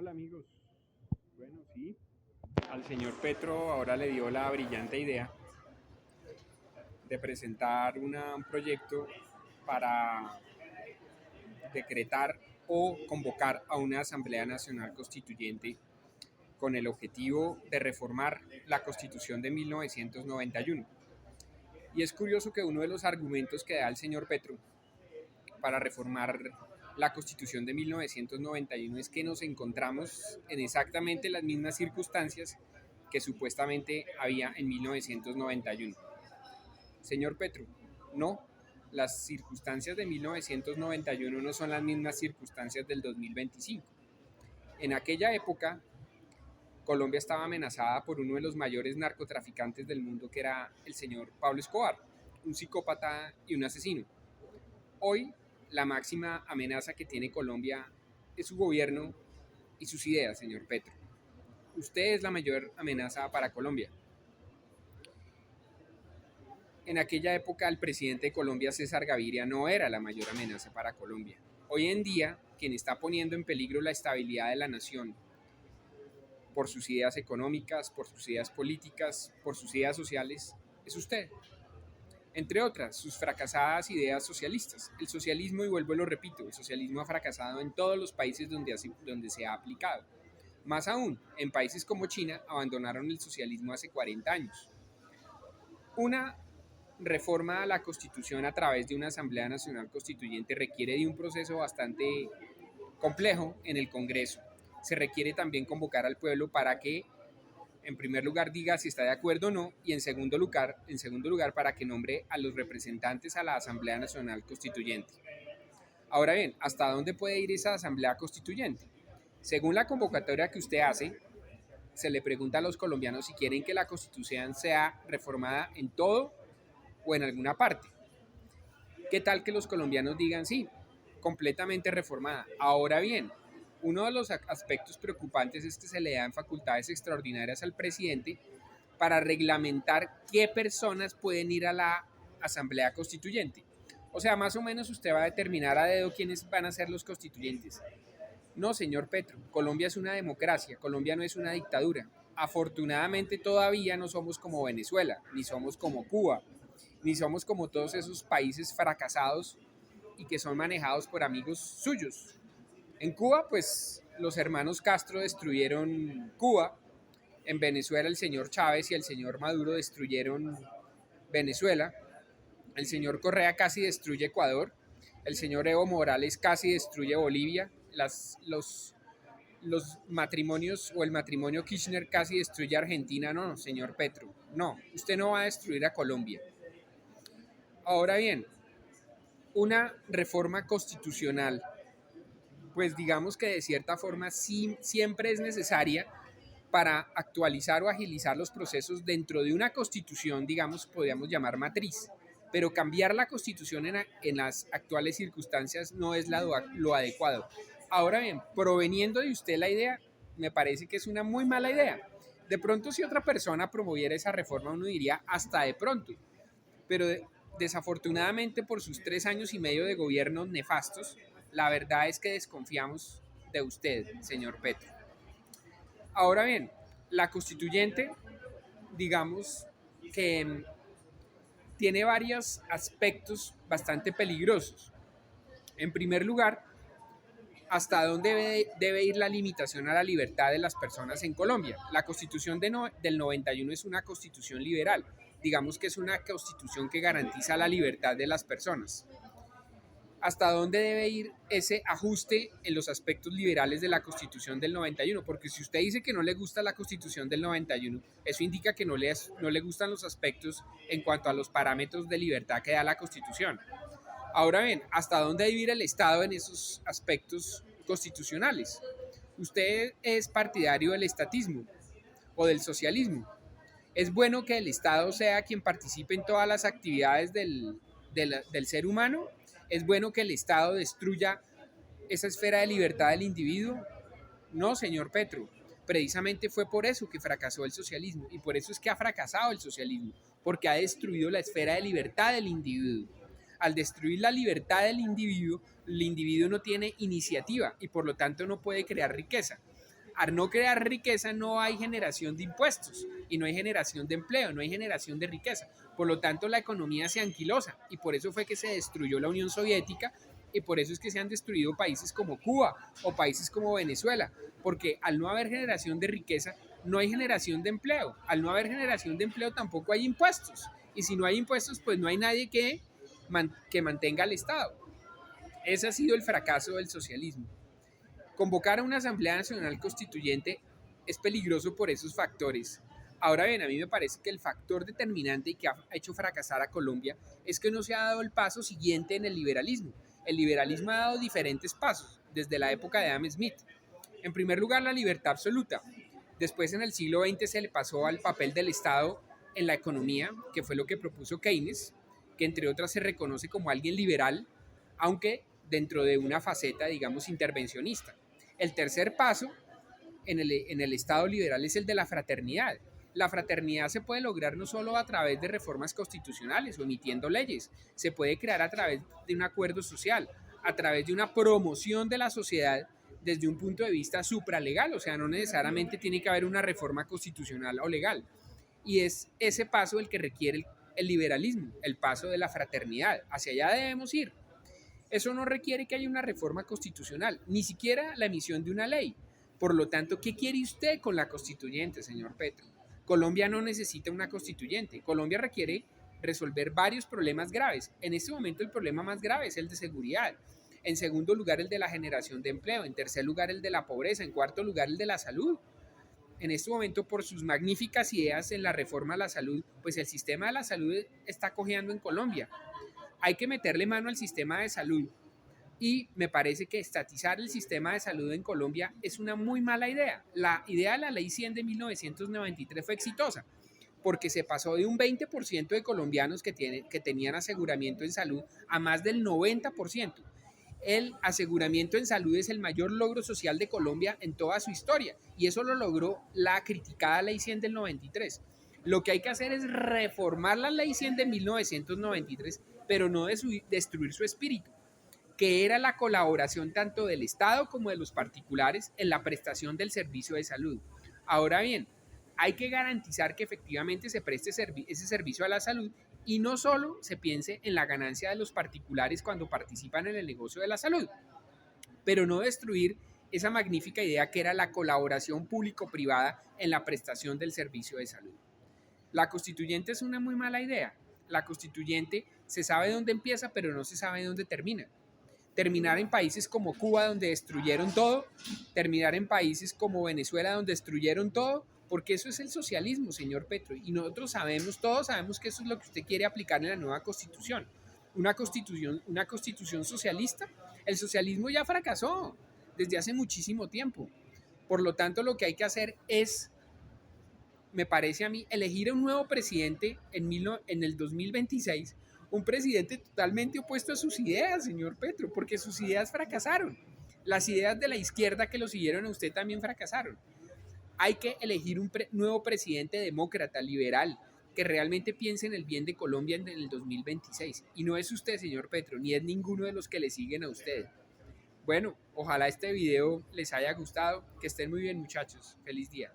Hola amigos. Bueno, sí, al señor Petro ahora le dio la brillante idea de presentar un proyecto para decretar o convocar a una Asamblea Nacional Constituyente con el objetivo de reformar la Constitución de 1991. Y es curioso que uno de los argumentos que da el señor Petro para reformar la Constitución de 1991 es que nos encontramos en exactamente las mismas circunstancias que supuestamente había en 1991. Señor Petro, no, las circunstancias de 1991 no son las mismas circunstancias del 2025. En aquella época, Colombia estaba amenazada por uno de los mayores narcotraficantes del mundo, que era el señor Pablo Escobar, un psicópata y un asesino. Hoy, la máxima amenaza que tiene Colombia es su gobierno y sus ideas, señor Petro. Usted es la mayor amenaza para Colombia. En aquella época el presidente de Colombia, César Gaviria, no era la mayor amenaza para Colombia. Hoy en día, quien está poniendo en peligro la estabilidad de la nación por sus ideas económicas, por sus ideas políticas, por sus ideas sociales, es usted. Entre otras, sus fracasadas ideas socialistas. El socialismo, y vuelvo y lo repito, el socialismo ha fracasado en todos los países donde se ha aplicado. Más aún, en países como China abandonaron el socialismo hace 40 años. Una reforma a la Constitución a través de una Asamblea Nacional Constituyente requiere de un proceso bastante complejo en el Congreso. Se requiere también convocar al pueblo para que, en primer lugar, diga si está de acuerdo o no, y en segundo lugar, para que nombre a los representantes a la Asamblea Nacional Constituyente. Ahora bien, ¿hasta dónde puede ir esa Asamblea Constituyente? Según la convocatoria que usted hace, se le pregunta a los colombianos si quieren que la Constitución sea reformada en todo o en alguna parte. ¿Qué tal que los colombianos digan sí, completamente reformada? Ahora bien, uno de los aspectos preocupantes es que se le dan facultades extraordinarias al presidente para reglamentar qué personas pueden ir a la Asamblea Constituyente. O sea, más o menos usted va a determinar a dedo quiénes van a ser los constituyentes. No, señor Petro, Colombia es una democracia, Colombia no es una dictadura. Afortunadamente todavía no somos como Venezuela, ni somos como Cuba, ni somos como todos esos países fracasados y que son manejados por amigos suyos. En Cuba, pues los hermanos Castro destruyeron Cuba. En Venezuela el señor Chávez y el señor Maduro destruyeron Venezuela. El señor Correa casi destruye Ecuador. El señor Evo Morales casi destruye Bolivia. Los matrimonios o el matrimonio Kirchner casi destruye Argentina. No, señor Petro, no, usted no va a destruir a Colombia. Ahora bien, una reforma constitucional, pues digamos que de cierta forma sí, siempre es necesaria para actualizar o agilizar los procesos dentro de una constitución, digamos, podríamos llamar matriz. Pero cambiar la constitución en las actuales circunstancias no es lo adecuado. Ahora bien, proveniendo de usted la idea, me parece que es una muy mala idea. De pronto, si otra persona promoviera esa reforma, uno diría hasta de pronto. Pero desafortunadamente, por sus 3 años y medio de gobierno nefastos, la verdad es que desconfiamos de usted, señor Petro. Ahora bien, la constituyente, digamos que tiene varios aspectos bastante peligrosos. En primer lugar, ¿hasta dónde debe ir la limitación a la libertad de las personas en Colombia? La Constitución del 91 es una constitución liberal. Digamos que es una constitución que garantiza la libertad de las personas. ¿Hasta dónde debe ir ese ajuste en los aspectos liberales de la Constitución del 91? Porque si usted dice que no le gusta la Constitución del 91, eso indica que no le gustan los aspectos en cuanto a los parámetros de libertad que da la Constitución. Ahora bien, ¿hasta dónde debe ir el Estado en esos aspectos constitucionales? ¿Usted es partidario del estatismo o del socialismo? ¿Es bueno que el Estado sea quien participe en todas las actividades del ser humano? ¿Es bueno que el Estado destruya esa esfera de libertad del individuo? No, señor Petro. Precisamente fue por eso que fracasó el socialismo, y por eso es que ha fracasado el socialismo, porque ha destruido la esfera de libertad del individuo. Al destruir la libertad del individuo, el individuo no tiene iniciativa y por lo tanto no puede crear riqueza. al no crear riqueza no hay generación de impuestos y no hay generación de empleo, no hay generación de riqueza. Por lo tanto, la economía se anquilosa y por eso fue que se destruyó la Unión Soviética y por eso es que se han destruido países como Cuba o países como Venezuela, porque al no haber generación de riqueza, no hay generación de empleo. Al no haber generación de empleo tampoco hay impuestos. Y si no hay impuestos, pues no hay nadie que mantenga al Estado. Ese ha sido el fracaso del socialismo. Convocar a una Asamblea Nacional Constituyente es peligroso por esos factores. Ahora bien, a mí me parece que el factor determinante y que ha hecho fracasar a Colombia es que no se ha dado el paso siguiente en el liberalismo. El liberalismo ha dado diferentes pasos desde la época de Adam Smith. En primer lugar, la libertad absoluta. Después, en el siglo XX, se le pasó al papel del Estado en la economía, que fue lo que propuso Keynes, que entre otras se reconoce como alguien liberal, aunque dentro de una faceta, digamos, intervencionista. El tercer paso en el Estado liberal es el de la fraternidad. La fraternidad se puede lograr no solo a través de reformas constitucionales o emitiendo leyes, se puede crear a través de un acuerdo social, a través de una promoción de la sociedad desde un punto de vista supralegal, o sea, no necesariamente tiene que haber una reforma constitucional o legal. Y es ese paso el que requiere el liberalismo, el paso de la fraternidad. Hacia allá debemos ir. Eso no requiere que haya una reforma constitucional, ni siquiera la emisión de una ley. Por lo tanto, ¿qué quiere usted con la constituyente, señor Petro? Colombia no necesita una constituyente. Colombia requiere resolver varios problemas graves. En este momento el problema más grave es el de seguridad. En segundo lugar, el de la generación de empleo. En tercer lugar, el de la pobreza. En cuarto lugar, el de la salud. En este momento, por sus magníficas ideas en la reforma a la salud, pues el sistema de la salud está cojeando en Colombia. Hay que meterle mano al sistema de salud y me parece que estatizar el sistema de salud en Colombia es una muy mala idea. La idea de la Ley 100 de 1993 fue exitosa porque se pasó de un 20% de colombianos que tenían aseguramiento en salud a más del 90%. El aseguramiento en salud es el mayor logro social de Colombia en toda su historia y eso lo logró la criticada Ley 100 del 93. Lo que hay que hacer es reformar la Ley 100 de 1993, pero no destruir su espíritu, que era la colaboración tanto del Estado como de los particulares en la prestación del servicio de salud. Ahora bien, hay que garantizar que efectivamente se preste ese servicio a la salud y no solo se piense en la ganancia de los particulares cuando participan en el negocio de la salud, pero no destruir esa magnífica idea que era la colaboración público-privada en la prestación del servicio de salud. La constituyente es una muy mala idea. La constituyente se sabe dónde empieza, pero no se sabe dónde termina. Terminar en países como Cuba, donde destruyeron todo, terminar en países como Venezuela, donde destruyeron todo, porque eso es el socialismo, señor Petro. Y nosotros sabemos, todos sabemos que eso es lo que usted quiere aplicar en la nueva constitución. Una constitución socialista. El socialismo ya fracasó desde hace muchísimo tiempo. Por lo tanto, lo que hay que hacer es, me parece a mí, elegir a un nuevo presidente en el 2026, un presidente totalmente opuesto a sus ideas, señor Petro, porque sus ideas fracasaron. Las ideas de la izquierda que lo siguieron a usted también fracasaron. Hay que elegir un nuevo presidente demócrata, liberal, que realmente piense en el bien de Colombia en el 2026. Y no es usted, señor Petro, ni es ninguno de los que le siguen a usted. Bueno, ojalá este video les haya gustado. Que estén muy bien, muchachos. Feliz día.